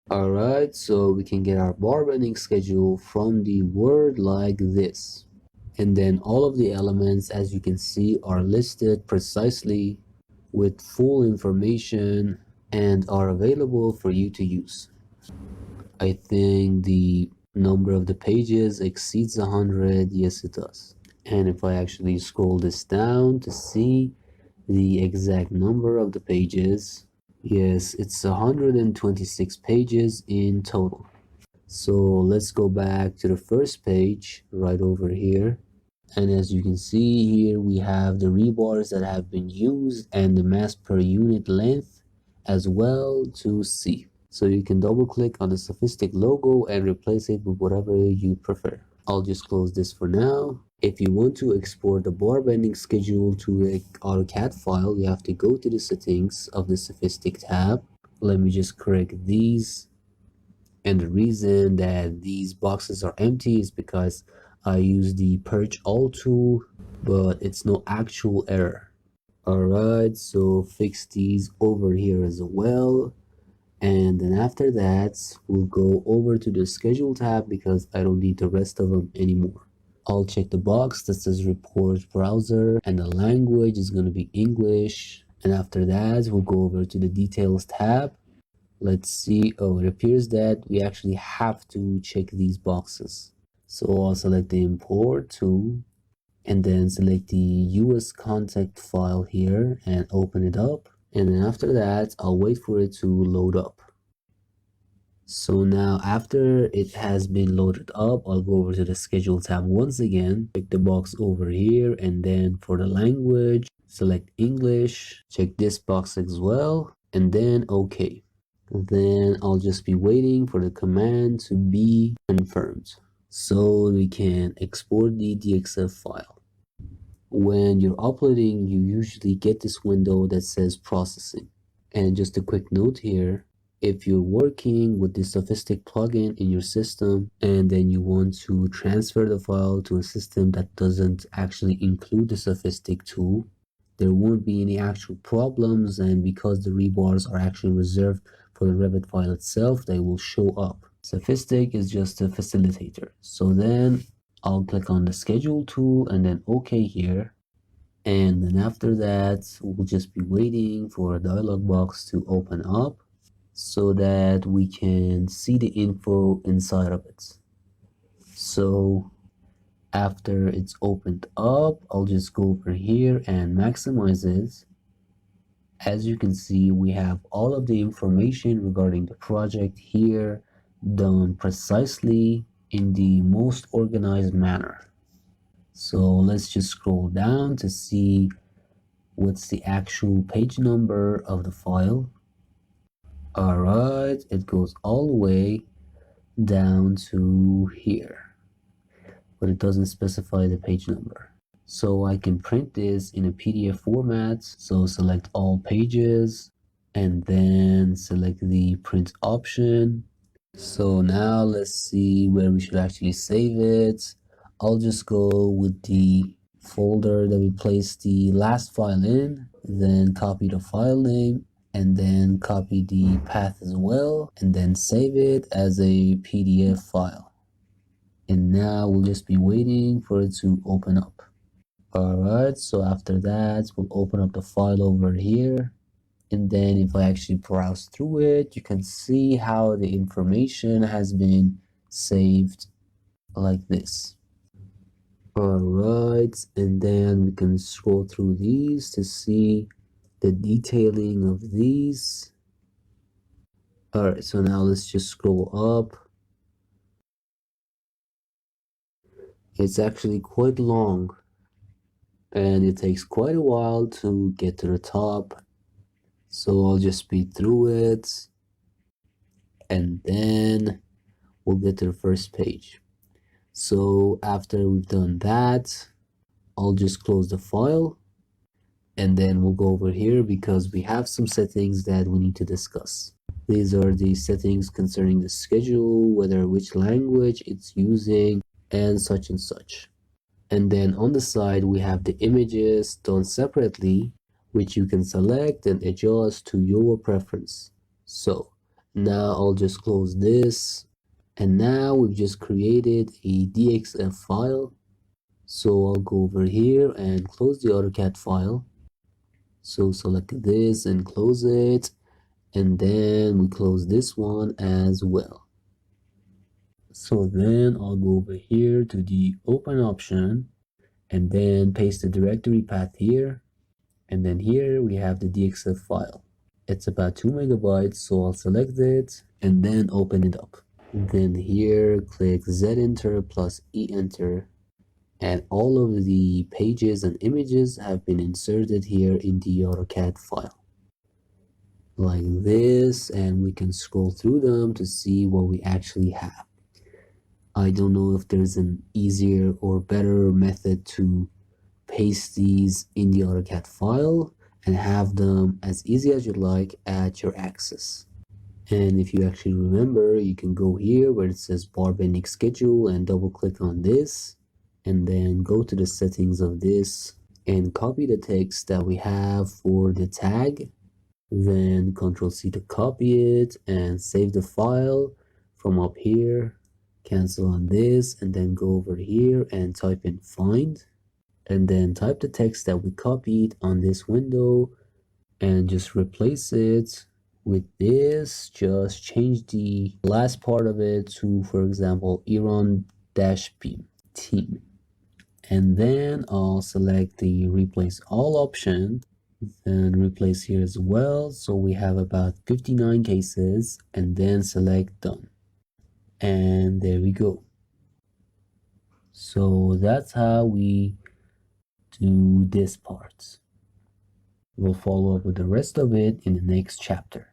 Alright, so we can get our bar bending schedule from the word like this. And then all of the elements, as you can see, are listed precisely with full information and are available for you to use. I think the number of the pages exceeds 100. Yes, it does. And if I actually scroll this down to see the exact number of the pages, yes, it's 126 pages in total. So let's go back to the first page right over here. And as you can see here, we have the rebars that have been used and the mass per unit length as well to see. So you can double click on the Sophistic logo and replace it with whatever you prefer. I'll just close this for now. If you want to export the bar bending schedule to an AutoCAD file, you have to go to the settings of the Sophistic tab. Let me just correct these. And the reason that these boxes are empty is because I use the purge all tool, but it's no actual error. Alright, so fix these over here as well. And then after that, we'll go over to the schedule tab because I don't need the rest of them anymore. I'll check the box that says report browser and the language is going to be English. And after that, we'll go over to the details tab. Let's see. Oh, it appears that we actually have to check these boxes. So I'll select the import tool and then select the US contact file here and open it up. And then after that, I'll wait for it to load up. So now after it has been loaded up, I'll go over to the schedule tab once again, check the box over here, and then for the language, select English, check this box as well, and then OK. Then I'll just be waiting for the command to be confirmed so we can export the DXF file. When you're uploading, you usually get this window that says processing. And just a quick note here, if you're working with the Sophistic plugin in your system and then you want to transfer the file to a system that doesn't actually include the Sophistic tool, there won't be any actual problems, and because the rebars are actually reserved for the Revit file itself, they will show up. Sophistic is just a facilitator. So then I'll click on the schedule tool and then OK here. And then after that, we'll just be waiting for a dialog box to open up so that we can see the info inside of it. So after it's opened up, I'll just go over here and maximize it. As you can see, we have all of the information regarding the project here done precisely in the most organized manner. So let's just scroll down to see what's the actual page number of the file. Alright, it goes all the way down to here, but it doesn't specify the page number. So I can print this in a PDF format. So select all pages and then select the print option. So now let's see where we should actually save it. I'll just go with the folder that we placed the last file in, then copy the file name and then copy the path as well, and then save it as a PDF file. And now we'll just be waiting for it to open up. Alright, so after that, we'll open up the file over here. And then if I actually browse through it, you can see how the information has been saved like this. Alright, and then we can scroll through these to see the detailing of these. Alright, so now let's just scroll up. It's actually quite long and it takes quite a while to get to the top. So I'll just speed through it and then we'll get to the first page. So after we've done that, I'll just close the file and then we'll go over here because we have some settings that we need to discuss. These are the settings concerning the schedule, whether which language it's using, and such and such. And then on the side, we have the images done separately, which you can select and adjust to your preference. So Now I'll just close this. And now we've just created a DXF file. So I'll go over here and close the AutoCAD file. So select this and close it. And then we close this one as well. So then I'll go over here to the open option and then paste the directory path here. And then here we have the DXF file. It's about 2 megabytes, so I'll select it and then open it up. Then here click Z enter plus E enter, and all of the pages and images have been inserted here in the AutoCAD file like this, and we can scroll through them to see what we actually have. I don't know if there's an easier or better method to paste these in the AutoCAD file and have them as easy as you like at your access. And if you actually remember, you can go here where it says bar bending schedule and double click on this, and then go to the settings of this and copy the text that we have for the tag. Then Ctrl C to copy it and save the file from up here. Cancel on this and then go over here and type in find, and then type the text that we copied on this window and just replace it with this. Just change the last part of it to, for example, Iran-P team. And then I'll select the replace all option, then replace here as well. So we have about 59 cases, and then select done. And there we go. So that's how we do this part. We'll follow up with the rest of it in the next chapter.